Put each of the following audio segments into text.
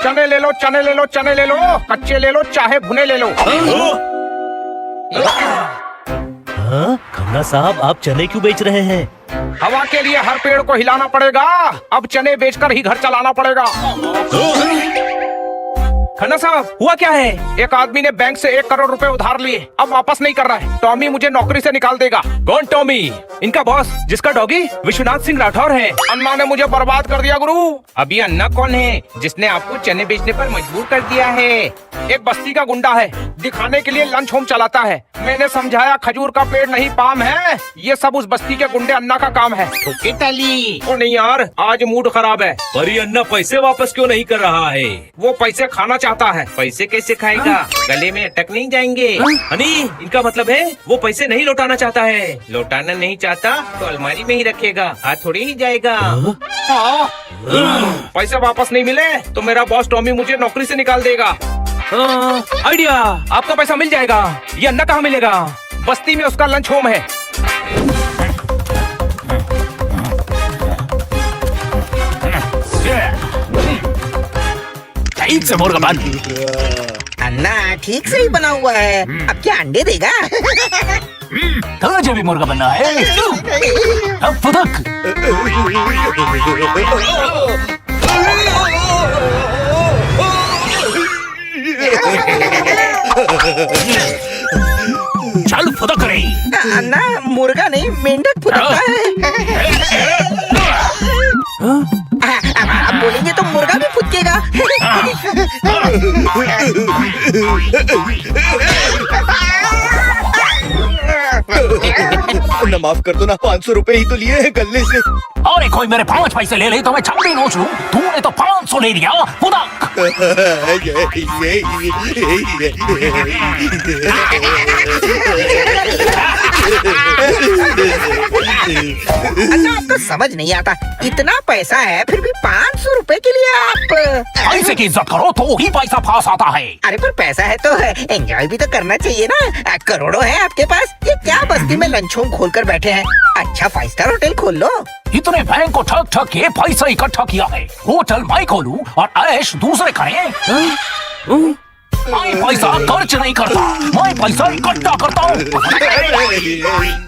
चने ले लो, चने ले लो, चने ले लो, कच्चे ले लो चाहे भुने ले लो। हाँ, खन्ना साहब आप चने क्यों बेच रहे हैं? हवा के लिए हर पेड़ को हिलाना पड़ेगा, अब चने बेचकर ही घर चलाना पड़ेगा। खन्ना साहब हुआ क्या है? एक आदमी ने बैंक से 1 करोड़ रुपए उधार लिए, अब वापस नहीं कर रहा है। टॉमी मुझे नौकरी से निकाल देगा। कौन टॉमी? इनका बॉस जिसका डॉगी विश्वनाथ सिंह राठौर है। अन्ना ने मुझे बर्बाद कर दिया गुरु। अभी अन्ना कौन है जिसने आपको चने बेचने पर मजबूर कर दिया है? एक बस्ती का गुंडा है, दिखाने के लिए लंच होम चलाता है। मैंने समझाया खजूर का पेड़ नहीं पाम है, ये सब उस बस्ती के गुंडे अन्ना का काम है। ताली। ओ नहीं यार, आज मूड खराब है। पर ये अन्ना पैसे वापस क्यों नहीं कर रहा है? वो पैसे खाना चाहता है। पैसे कैसे खाएगा? गले में अटक नहीं जाएंगे? हनी, इनका मतलब है वो पैसे नहीं लौटाना चाहता है। लौटाना नहीं चाहता तो अलमारी में ही रखेगा, हाथ थोड़ी ही जाएगा। पैसे वापस नहीं मिले तो मेरा बॉस टॉमी मुझे नौकरी से निकाल देगा। आइडिया, आपका पैसा मिल जाएगा। ये अन्ना कहाँ मिलेगा? बस्ती में उसका लंच होम है। ठीक से मुर्गा बन। अन्ना ठीक से ही बना हुआ है, अब क्या अंडे देगा? तुझे भी मुर्गा बनना है? अब फुदक। चल फुदक रे। अन्ना मुर्गा नहीं मेंढक फुदकता है। अब बोलेंगे तो मुर्गा भी फुदकेगा। न माफ कर दो ना, 500 रुपए ही तो लिए हैं गले से। अरे कोई मेरे 5 पैसे ले ले तो मैं 26 नोच लूं। तूने तो 500 ले लिया। फुदक। अन्ना आपको समझ नहीं आता, इतना पैसा है फिर भी 500 रुपए के लिए आप। पैसे की इज्जत करो तो ही पैसा पास आता है। अरे पर पैसा है तो एंजॉय भी तो करना चाहिए ना। करोड़ों है आपके पास, ये क्या बस्ती में लंच होम खोल कर बैठे हैं? अच्छा 5 स्टार होटल खोल लो। इतने बैंक को ठग ठग के पैसा इकट्ठा किया है, होटल मैं खोलूं और ऐश दूसरे करें? मैं पैसा खर्च नहीं करता, मैं पैसा इकट्ठा करता हूँ।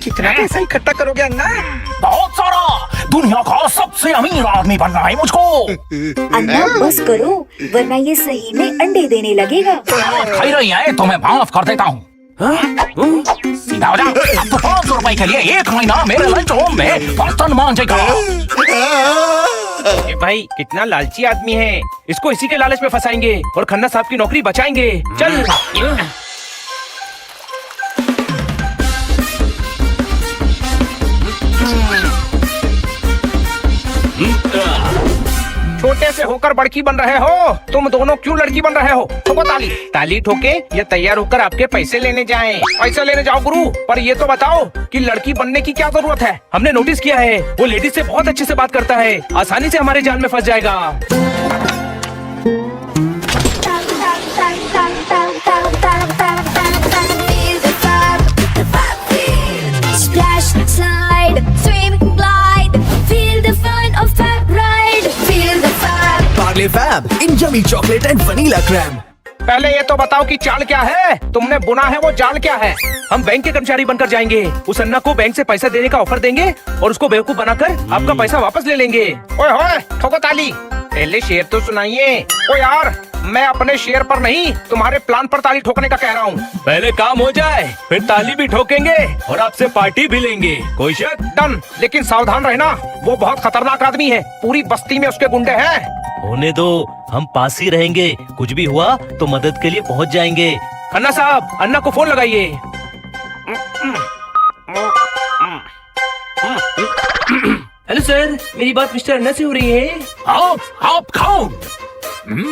कितना पैसा इकट्ठा करोगे अन्ना? बहुत सारा। दुनिया का सबसे अमीर आदमी बनना है मुझको। अन्ना बस करो, वरना ये सही में अंडे देने लगेगा। खाई रही है तो मैं माफ कर देता हूँ। सीधा हो जा। अब तो 500 रुपए के लिए 1 महीना मेरे लंच होम में बर्तन मांजेगा। ए भाई कितना लालची आदमी है, इसको इसी के लालच में फंसाएंगे और खन्ना साहब की नौकरी बचाएंगे। चल। छोटे से होकर बड़की बन रहे हो, तुम दोनों क्यों लड़की बन रहे हो? ठोको ताली। ताली ठोके ये तैयार होकर आपके पैसे लेने जाएं। पैसे लेने जाओ गुरु, पर ये तो बताओ कि लड़की बनने की क्या जरूरत है? हमने नोटिस किया है वो लेडीज से बहुत अच्छे से बात करता है, आसानी से हमारे जाल में फंस जाएगा। Splash, slide, swim, glide. Feel the fun of Fab Ride. Feel the fun. Parle Fab in yummy chocolate and vanilla crème. पहले ये तो बताओ कि चाल क्या है? तुमने बुना है वो जाल क्या है? हम बैंक के कर्मचारी बनकर जाएंगे, उस अन्ना को बैंक से पैसा देने का ऑफर देंगे और उसको बेवकूफ बनाकर आपका पैसा वापस ले लेंगे। ओए होए, ठोको ताली। पहले शेर तो सुनाइए। ओ यार, मैं अपने शेर पर नहीं तुम्हारे प्लान पर ताली ठोकने का कह रहा हूँ। पहले काम हो जाए फिर ताली भी ठोकेंगे और आपसे पार्टी भी लेंगे। कोई शक? डन, लेकिन सावधान रहना, वो बहुत खतरनाक आदमी है। पूरी बस्ती में उसके गुंडे हैं। होने दो, हम पास ही रहेंगे, कुछ भी हुआ तो मदद के लिए पहुंच जाएंगे। अन्ना साहब, अन्ना को फोन लगाइए। हेलो सर, मेरी बात मिस्टर अन्ना से हो रही है? आप कौन?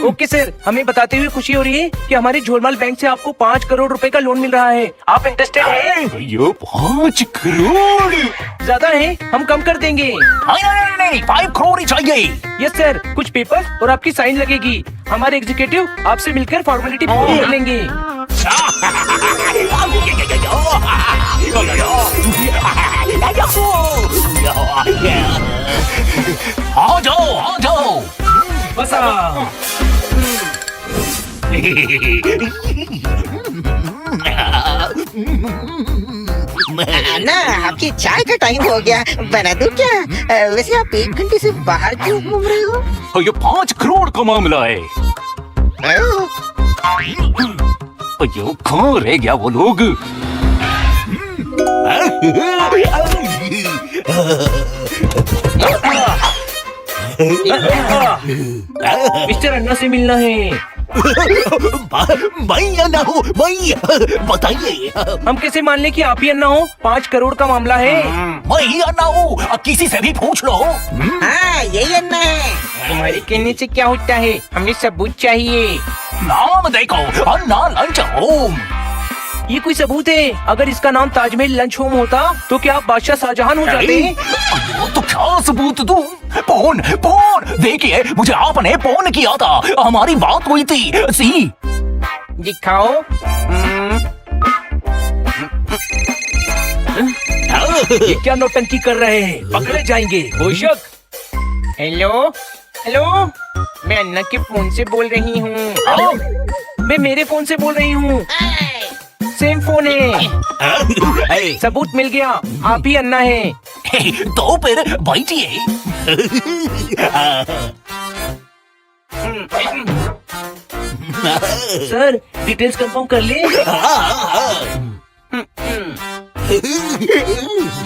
ओके सर, हमें बताते हुए खुशी हो रही है कि हमारे झोलमाल बैंक से आपको 5 करोड़ रुपए का लोन मिल रहा है। आप इंटरेस्टेड हैं? ये 5 करोड़ ज्यादा है, हम कम कर देंगे। नहीं, 5 करोड़ ही चाहिए। यस सर, कुछ पेपर और आपकी साइन लगेगी। हमारे एग्जीक्यूटिव आपसे मिलकर फॉर्मेलिटी पूरी कर लेंगे। आ जाओ, बस ना आपकी चाय का टाइम हो गया, बना दूं क्या? वैसे आप 1 घंटे से बाहर क्यों घूम रहे हो? ये 5 करोड़ का मामला है। ये कहाँ रह गया वो लोग? मिस्टर अन्ना से मिलना है। मैं ना हूँ, मैं बताइए। हम कैसे मान ले कि आप ही अन्ना हो? 5 करोड़ का मामला है। मैं ही आना हूँ, किसी से भी पूछ लो। हाँ, यही अन्ना है। तुम्हारे कहने से क्या होता है? हमें सबूत चाहिए। नाम देखो, अन्ना लंच होम। ये कोई सबूत है? अगर इसका नाम ताजमहल लंच होम होता तो क्या आप बादशाह शाहजहां हो जाते? तो क्या सबूत दूं? फोन फोन देखिए, मुझे आपने फोन किया था, हमारी बात हुई थी। सी दिखाओ। ये क्या नौटंकी कर रहे हैं? पकड़े जाएंगे बेशक। हेलो हेलो, मैं अन्ना के फोन से बोल रही हूँ। मैं मेरे फोन से बोल रही हूँ। सेम फोन है। सबूत मिल गया, आप ही अन्ना है। तो फिर बैठिए। सर, डिटेल्स कंफर्म कर ले।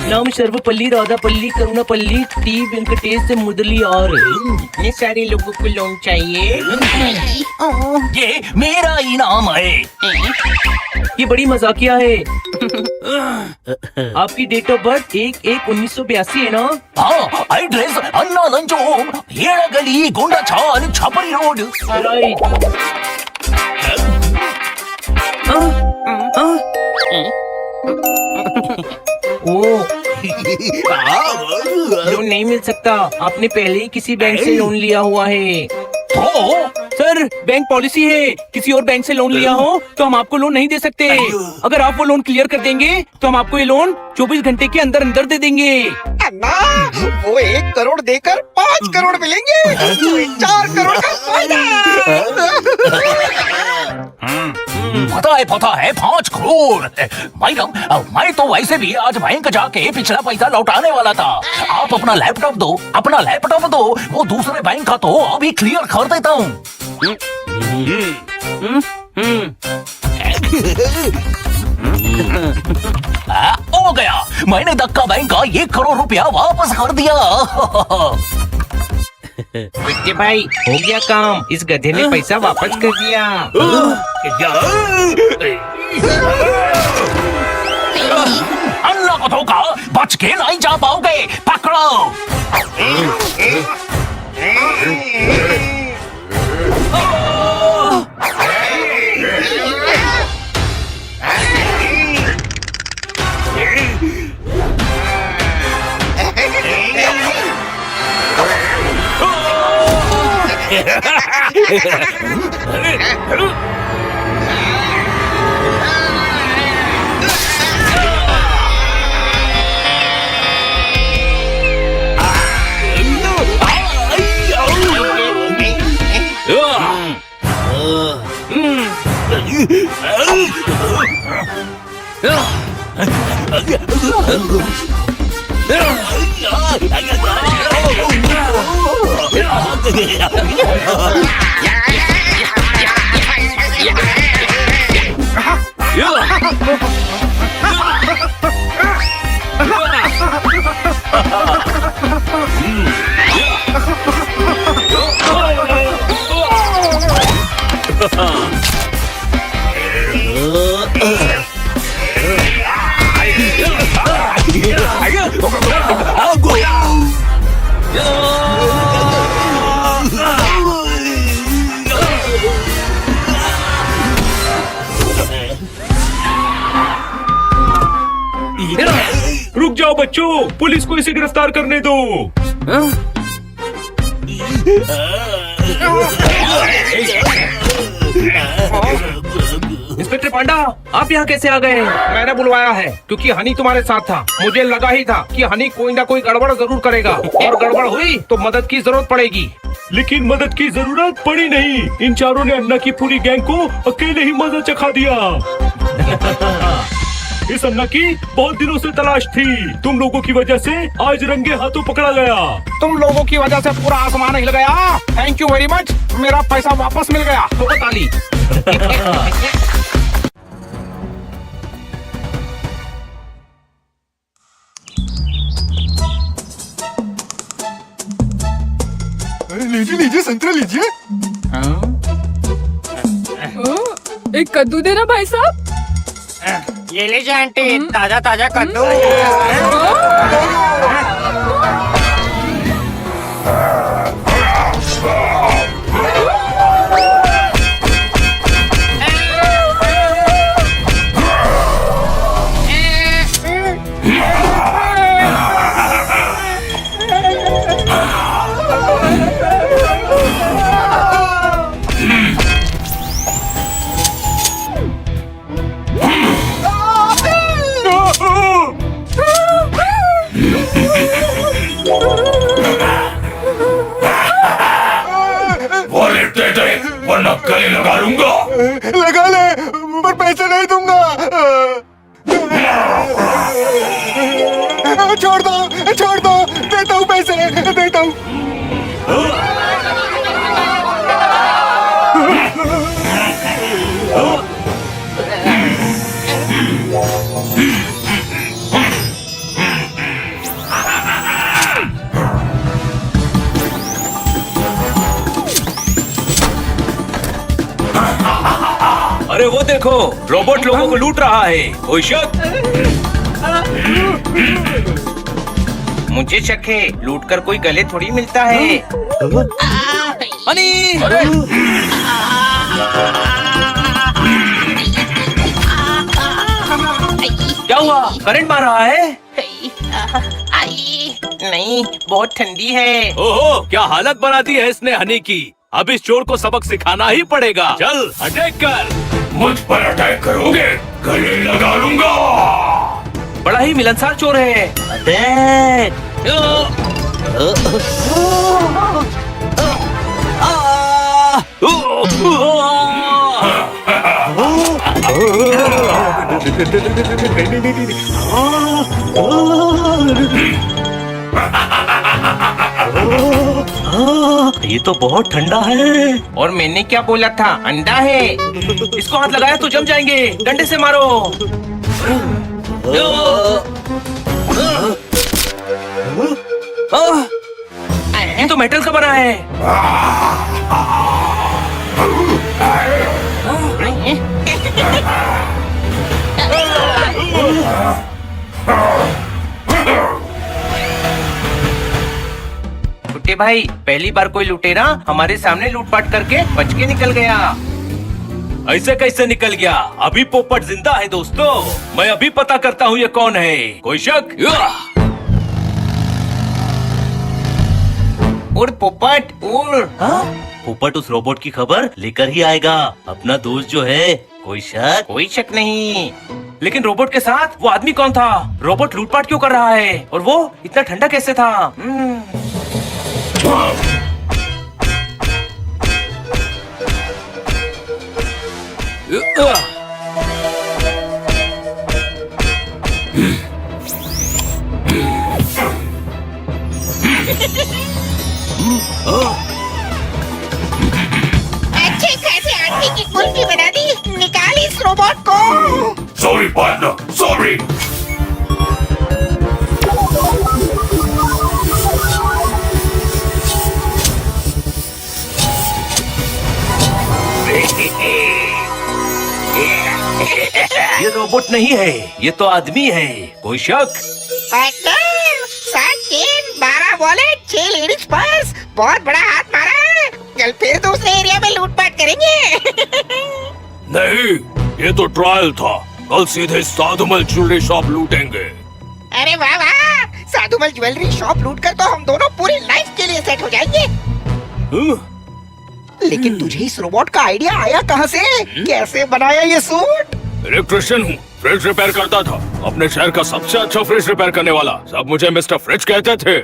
नाम सर्वपल्ली, राधापल्ली, करुणापल्ली, टी वेंकटेश मुरली और ये सारे लोगों को लोन चाहिए। ये मेरा इनाम है। ये बड़ी मजाकिया है। आपकी डेट ऑफ बर्थ 1/1/1982 है ना? हाँ, एड्रेस अन्ना लंच होम, येड़ा गली, गोंडा छाल, छपरी रोड। राइट। लोन नहीं मिल सकता, आपने पहले ही किसी बैंक से लोन लिया हुआ है। तो सर, बैंक पॉलिसी है, किसी और बैंक से लोन लिया हो तो हम आपको लोन नहीं दे सकते। अगर आप वो लोन क्लियर कर देंगे तो हम आपको ये लोन 24 घंटे के अंदर अंदर दे देंगे। अन्ना, वो 1 करोड़ देकर 5 करोड़ मिलेंगे। 4 करोड़ का फायदा। पता है 5 करोड़। मैडम, मैं तो वैसे भी आज बैंक जाके पिछला पैसा लौटाने वाला था। आप अपना लैपटॉप दो, वो दूसरे बैंक का तो अभी क्लियर कर देता हूँ। हो गया, मैंने धक्का बैंक का 1 करोड़ रुपया वापस कर दिया। बेटे भाई, हो गया काम। इस गधे ने पैसा वापस कर दिया। अन्ना को धोखा, बच के नहीं जा पाओगे। पकड़ो। रुक जाओ बच्चों, पुलिस को इसे गिरफ्तार करने दो। इंस्पेक्टर इंस्पेक्टर पांडा, आप यहाँ कैसे आ गए? मैंने बुलवाया है क्योंकि हनी तुम्हारे साथ था। मुझे लगा ही था कि हनी कोई ना कोई गड़बड़ जरूर करेगा और गड़बड़ हुई तो मदद की जरूरत पड़ेगी। लेकिन मदद की जरूरत पड़ी नहीं। इन चारों ने अन्ना की पूरी गैंग को अकेले ही मजा चखा दिया। इस अन्ना की बहुत दिनों से तलाश थी। तुम लोगों की वजह से आज रंगे हाथों पकड़ा गया। तुम लोगों की वजह से पूरा आसमान हिल गया। थैंक यू वेरी मच, मेरा पैसा वापस मिल गया। तो ताली। लीजिए लीजिए संतरा लीजिए। एक कद्दू देना भाई साहब। ये लीजिए आंटी, ताजा ताजा कद्दू। वॉलेट दे दे वरना गले लगा लूंगा। लगा ले पर पैसे नहीं दूंगा। छोड़ दो, देता हूँ पैसे, देता हूँ। अरे वो देखो, रोबोट लोगों को लूट रहा है। कोई शक? मुझे शक है, लूट कर कोई गले थोड़ी मिलता है। हनी! क्या हुआ? करंट मार रहा है? नहीं, बहुत ठंडी है। ओहो, क्या हालत बना दी है इसने हनी की। अब इस चोर को सबक सिखाना ही पड़ेगा। चल अटैक कर। मुझ पर अटैक करोगे गले लगा लूंगा। बड़ा ही मिलनसार चोर है। अटैक! ये तो बहुत ठंडा है। और मैंने क्या बोला था, अंडा है। इसको हाथ लगाया तो जम जाएंगे। डंडे से मारो। ये तो मेटल का बना है। छोटे भाई, पहली बार कोई लुटेरा हमारे सामने लूटपाट करके बच के निकल गया। ऐसे कैसे निकल गया? अभी पोपट जिंदा है दोस्तों। मैं अभी पता करता हूँ ये कौन है। कोई शक? उड़ पोपट उड़। पोपट उस रोबोट की खबर लेकर ही आएगा। अपना दोस्त जो है। कोई शक? कोई शक नहीं। लेकिन रोबोट के साथ वो आदमी कौन था? रोबोट लूटपाट क्यों कर रहा है? और वो इतना ठंडा कैसे था? अच्छे खासे आदमी की कुल्फी बना दी। निकाल इस रोबोट को। Sorry partner, sorry. ये रोबोट नहीं है, ये तो आदमी है। कोई शक? Partner, 7 chain, 12 wallet, 6 ladies purse, बहुत बड़ा हाथ मारा है। कल फिर दूसरे एरिया में लूटपाट करेंगे। नहीं, ये तो ट्रायल था। कल सीधे साधुमल ज्वेलरी शॉप लूटेंगे। अरे वाह वाह, साधुमल ज्वेलरी शॉप लूट कर तो हम दोनों पूरी लाइफ के लिए सेट हो जाएंगे। लेकिन तुझे इस रोबोट का आइडिया आया कहाँ से? कैसे बनाया ये सूट? इलेक्ट्रिशियन हूँ, फ्रिज रिपेयर करता था। अपने शहर का सबसे अच्छा फ्रिज रिपेयर करने वाला। सब मुझे मिस्टर फ्रिज कहते थे।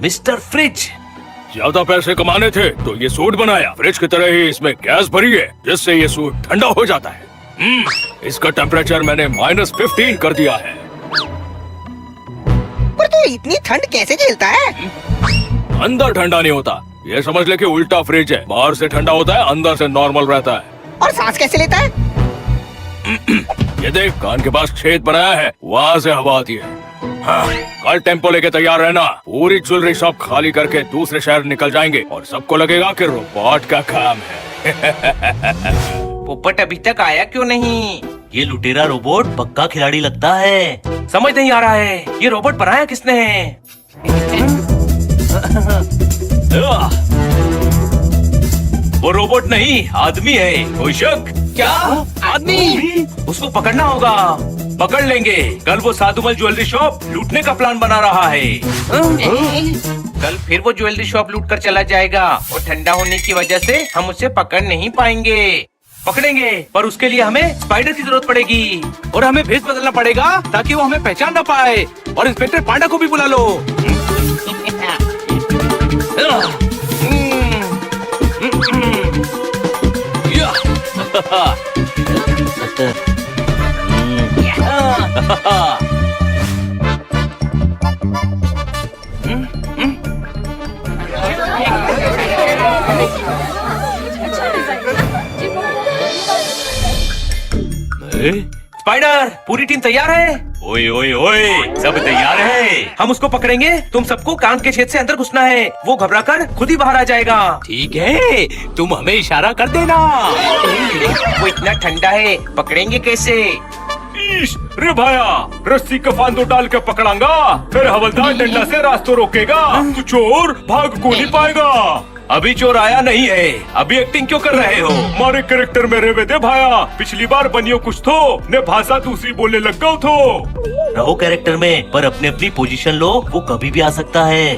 Mister fridge. ज्यादा पैसे कमाने थे तो ये सूट बनाया। फ्रिज की तरह ही इसमें गैस भरी है जिससे ये सूट ठंडा हो जाता है। इसका टेम्परेचर मैंने -15 कर दिया है। पर तू इतनी ठंड कैसे झेलता है? अंदर ठंडा नहीं होता, ये समझ ले कि उल्टा फ्रिज है। बाहर से ठंडा होता है, अंदर से नॉर्मल रहता है। और सांस कैसे लेता है? ये देख, कान के पास छेद बनाया है, वहाँ से हवा आती है। हाँ, कल टेम्पो लेके तैयार रहना। पूरी ज्वेलरी शॉप खाली करके दूसरे शहर निकल जाएंगे और सबको लगेगा कि रोबोट का काम है। पोपट अभी तक आया क्यों नहीं? ये लुटेरा रोबोट पक्का खिलाड़ी लगता है। समझ नहीं आ रहा है ये रोबोट बनाया किसने है। वो रोबोट नहीं, आदमी है। कोई शक? क्या आदमी? उसको पकड़ना होगा। पकड़ लेंगे। कल वो साधुमल ज्वेलरी शॉप लूटने का प्लान बना रहा है। कल फिर वो ज्वेलरी शॉप लूट कर चला जाएगा और ठंडा होने की वजह से हम उसे पकड़ नहीं पाएंगे। पकड़ेंगे, पर उसके लिए हमें स्पाइडर की जरूरत पड़ेगी और हमें भेष बदलना पड़ेगा ताकि वो हमें पहचान ना पाए। और इंस्पेक्टर पांडा को भी बुला लो। स्पाइडर, पूरी टीम तैयार है? ओए ओए ओए, सब तैयार है। हम उसको पकड़ेंगे। तुम सबको कान के छेद से अंदर घुसना है। वो घबराकर खुद ही बाहर आ जाएगा। ठीक है, तुम हमें इशारा कर देना। वो इतना ठंडा है, पकड़ेंगे कैसे? रे भाया, रस्सी का फांदो डाल के पकड़ांगा, फिर हवलदार डंडा से रास्तों रोकेगा। तू चोर भाग को नहीं पाएगा। अभी चोर आया नहीं है, अभी एक्टिंग क्यों कर रहे हो? हमारे कैरेक्टर में रेवे दे भाया। पिछली बार बनियो कुछ तो ने भाषा दूसरी बोलने लग गए तो। रहो कैरेक्टर में, पर अपनी अपनी पोजीशन लो। वो कभी भी आ सकता है।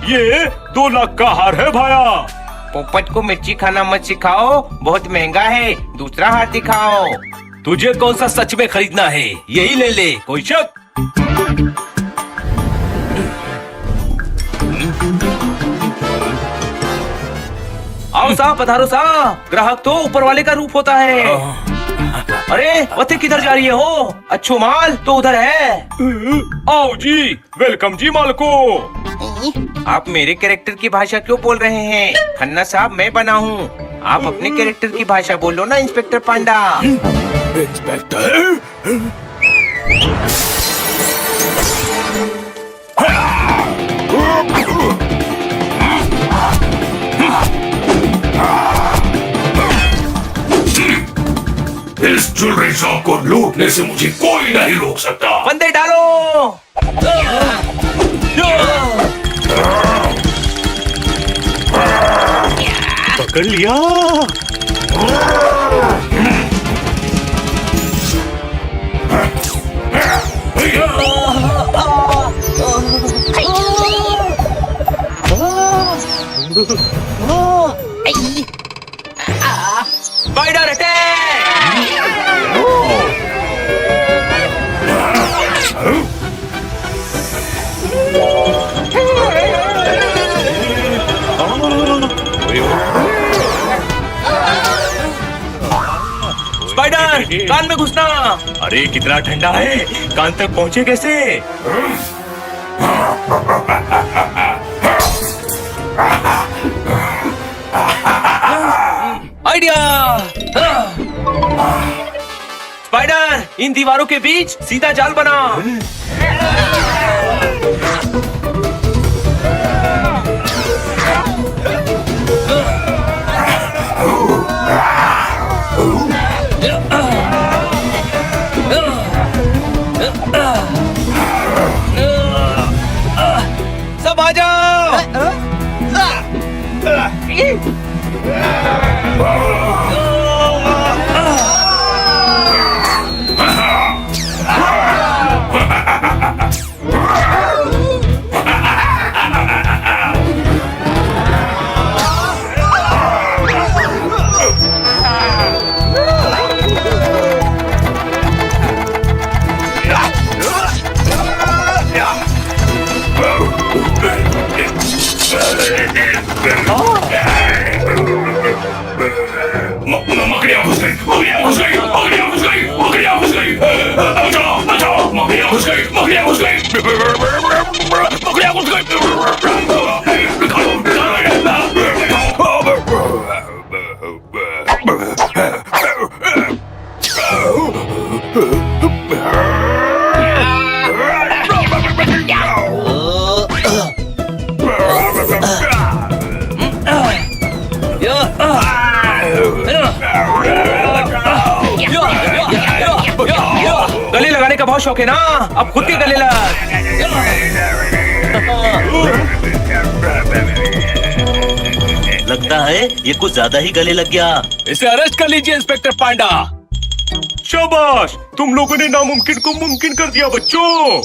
ये 2 लाख का हार है भाया। पोपट को मिर्ची खाना मत सिखाओ, बहुत महंगा है। दूसरा हार दिखाओ। तुझे कौन सा सच में खरीदना है, यही ले ले। कोई शक? आओ साहब, पधारो साहब। ग्राहक तो ऊपर वाले का रूप होता है। अरे पते किधर जा रही है हो? अच्छो माल तो उधर है। आओ जी, वेलकम जी मालको। आप मेरे कैरेक्टर की भाषा क्यों बोल रहे हैं? खन्ना साहब मैं बना हूँ। आप अपने कैरेक्टर की भाषा बोलो ना इंस्पेक्टर पांडा। इंस्पेक्टर? इस ज्वेलरी शॉप को लूटने से मुझे कोई नहीं रोक सकता। बंदे डालो। पकड़ लिया। Spider attack! स्पाइडर, कान में घुसना। अरे कितना ठंडा है, कान तक पहुँचे कैसे? आइडिया! स्पाइडर, इन दीवारों के बीच सीधा जाल बना। सब आ जाओ। मकड़ियाँ घुस गई, मकड़ियाँ घुस गई, मकड़ियाँ घुस गई, मकड़ियाँ घुस गई, बचाओ बचाओ, मकड़ियाँ घुस गई, मकड़ियाँ घुस गई, मकड़ियाँ घुस गई, निकालो गले लगाने का बहुत शौक है ना, अब खुद के गले लग। लगता है ये कुछ ज्यादा ही गले लग गया। इसे अरेस्ट कर लीजिए इंस्पेक्टर पांडा। शाबाश, तुम लोगों ने नामुमकिन को मुमकिन कर दिया बच्चों।